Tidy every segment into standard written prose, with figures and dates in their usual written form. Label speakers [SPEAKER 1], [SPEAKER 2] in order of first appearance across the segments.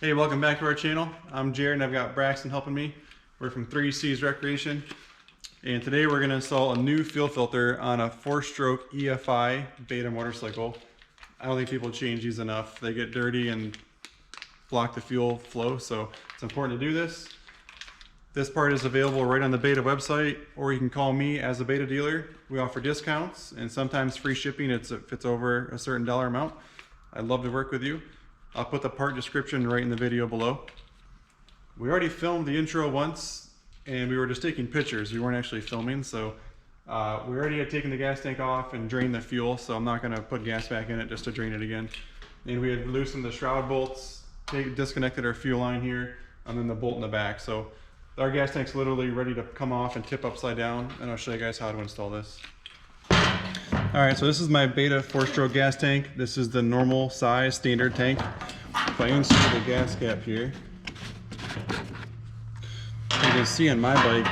[SPEAKER 1] Hey, welcome back to our channel. I'm Jared and I've got Braxton helping me. We're from 3C's Recreation. And today we're going to install a new fuel filter on a 4-stroke EFI beta motorcycle. I don't think people change these enough. They get dirty and block the fuel flow, so it's important to do this. This part is available right on the beta website, or you can call me as a beta dealer. We offer discounts and sometimes free shipping if it's over a certain dollar amount. I'd love to work with you. I'll put the part description right in the video below. We already filmed the intro once and we were just taking pictures. We weren't actually filming, so we already had taken the gas tank off and drained the fuel, so I'm not going to put gas back in it just to drain it again. And we had loosened the shroud bolts, disconnected our fuel line here, and then the bolt in the back. So our gas tank's literally ready to come off and tip upside down, and I'll show you guys how to install this. Alright, so this is my beta 4-stroke gas tank. This is the normal size standard tank. If I insert the gas cap here, you can see on my bike,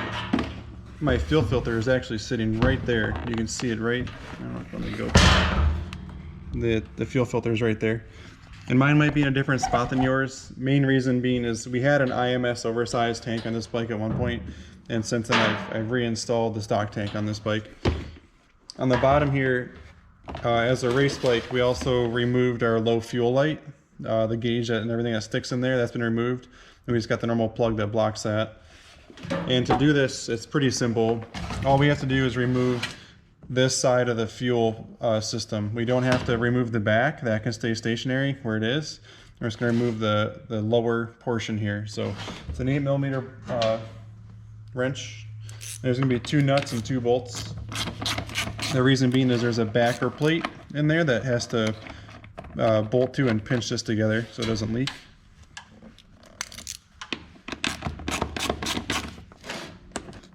[SPEAKER 1] my fuel filter is actually sitting right there. You can see it right, I don't know if let me go. The fuel filter is right there. And mine might be in a different spot than yours. Main reason being is we had an IMS oversized tank on this bike at one point, and since then I've reinstalled the stock tank on this bike. On the bottom here, as a race bike, we also removed our low fuel light. The gauge and everything that sticks in there, that's been removed. And we just got the normal plug that blocks that. And to do this, it's pretty simple. All we have to do is remove this side of the fuel system. We don't have to remove the back. That can stay stationary where it is. We're just going to remove the lower portion here. So it's an 8mm wrench. There's going to be 2 nuts and 2 bolts. The reason being is there's a backer plate in there that has to bolt to and pinch this together so it doesn't leak.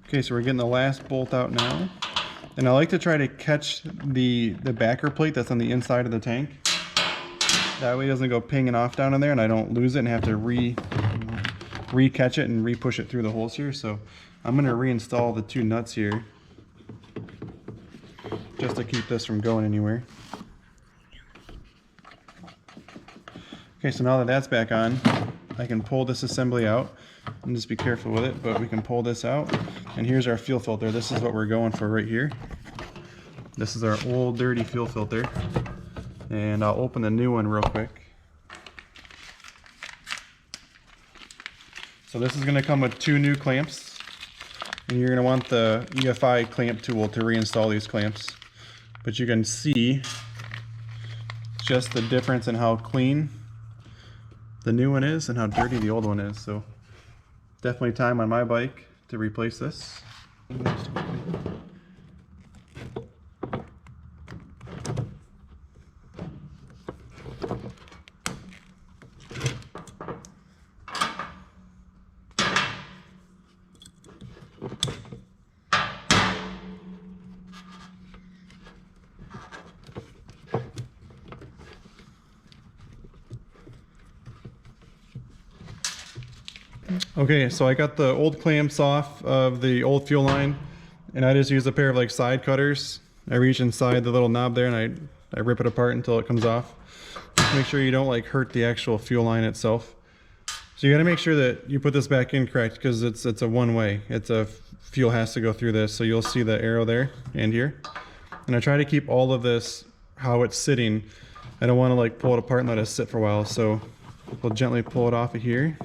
[SPEAKER 1] Okay, so we're getting the last bolt out now. And I like to try to catch the backer plate that's on the inside of the tank. That way it doesn't go pinging off down in there and I don't lose it and have to re-catch it and re-push it through the holes here. So I'm going to reinstall the 2 nuts here, just to keep this from going anywhere. Okay, so now that that's back on, I can pull this assembly out and just be careful with it, but we can pull this out. And here's our fuel filter. This is what we're going for right here. This is our old dirty fuel filter. And I'll open the new one real quick. So this is going to come with 2 new clamps. And you're going to want the EFI clamp tool to reinstall these clamps. But you can see just the difference in how clean the new one is and how dirty the old one is. So definitely time on my bike to replace this. Okay, so I got the old clamps off of the old fuel line, and I just use a pair of like side cutters. I reach inside the little knob there and I rip it apart until it comes off. Just make sure you don't like hurt the actual fuel line itself. So you got to make sure that you put this back in correct, because it's a one-way. It's a fuel has to go through this, so you'll see the arrow there and here. And I try to keep all of this how it's sitting. I don't want to like pull it apart and let it sit for a while, so we'll gently pull it off of here.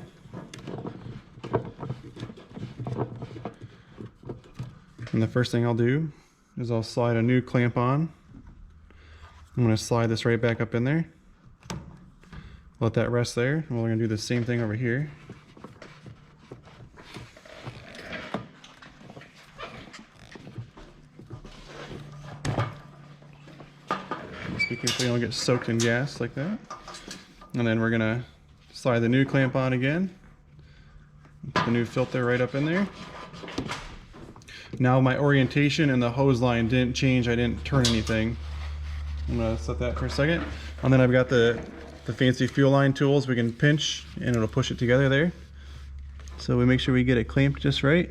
[SPEAKER 1] And the first thing I'll do is I'll slide a new clamp on. I'm going to slide this right back up in there. Let that rest there. And we're going to do the same thing over here. Just be careful you don't get soaked in gas like that. And then we're going to slide the new clamp on again. Put the new filter right up in there. Now my orientation and the hose line didn't change. I didn't turn anything. I'm going to set that for a second. And then I've got the fancy fuel line tools. We can pinch and it'll push it together there. So we make sure we get it clamped just right.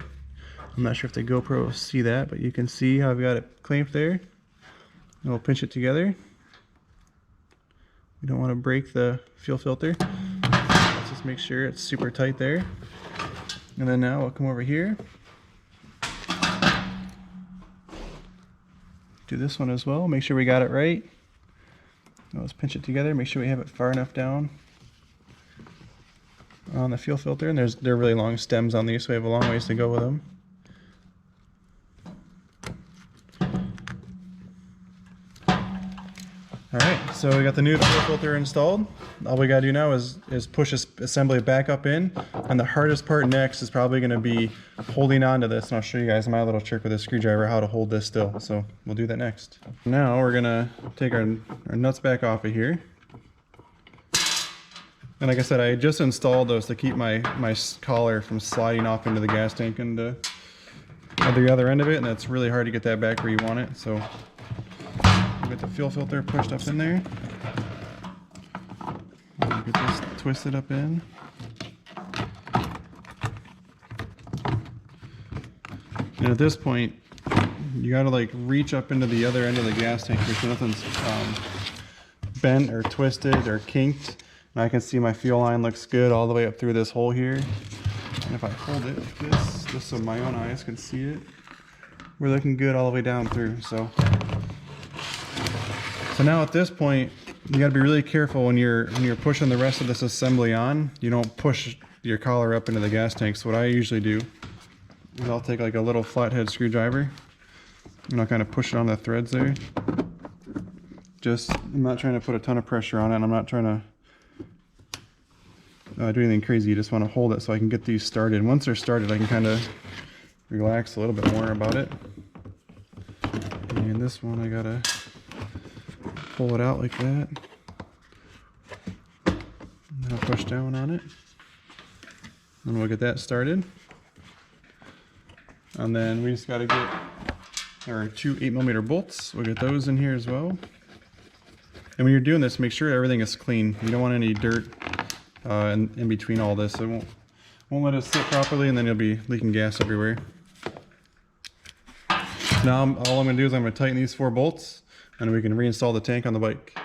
[SPEAKER 1] I'm not sure if the GoPro will see that, but you can see how I've got it clamped there. And we'll pinch it together. We don't want to break the fuel filter. Let's just make sure it's super tight there. And then now we'll come over here. Do this one as well, make sure we got it right. Now let's pinch it together, make sure we have it far enough down on the fuel filter. And they're really long stems on these, so we have a long ways to go with them. Alright, so we got the new fuel filter installed. All we gotta do now is push this assembly back up in, and the hardest part next is probably gonna be holding on to this, and I'll show you guys my little trick with a screwdriver how to hold this still. So we'll do that next. Now we're gonna take our nuts back off of here. And like I said, I just installed those to keep my collar from sliding off into the gas tank and at the other end of it, and it's really hard to get that back where you want it. So get the fuel filter pushed up in there. Get this twisted up in. And at this point, you gotta like reach up into the other end of the gas tank, make sure nothing's bent or twisted or kinked. And I can see my fuel line looks good all the way up through this hole here. And if I hold it like this, just so my own eyes can see it, we're looking good all the way down through. So now at this point, you gotta be really careful when you're pushing the rest of this assembly on. You don't push your collar up into the gas tank. So what I usually do is I'll take like a little flathead screwdriver and I'll kind of push it on the threads there. I'm not trying to put a ton of pressure on it. I'm not trying to do anything crazy. You just want to hold it so I can get these started. Once they're started, I can kind of relax a little bit more about it. And this one, I gotta pull it out like that. And then I'll push down on it. And we'll get that started. And then we just gotta get our 2 8mm bolts. We'll get those in here as well. And when you're doing this, make sure everything is clean. You don't want any dirt in between all this. It won't let it sit properly, and then you'll be leaking gas everywhere. Now all I'm going to do is I'm going to tighten these 4 bolts, and we can reinstall the tank on the bike.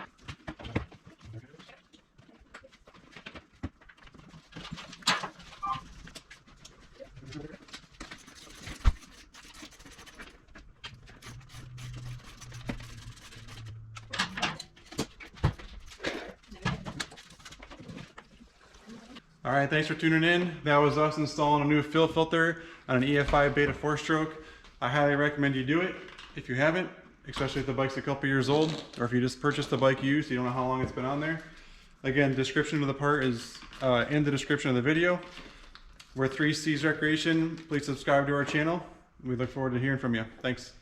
[SPEAKER 1] All right, thanks for tuning in. That was us installing a new fuel filter on an EFI Beta 4-stroke. I highly recommend you do it if you haven't, especially if the bike's a couple years old, or if you just purchased the bike used, you don't know how long it's been on there. Again, description of the part is in the description of the video. We're 3Cs Recreation. Please subscribe to our channel. We look forward to hearing from you. Thanks.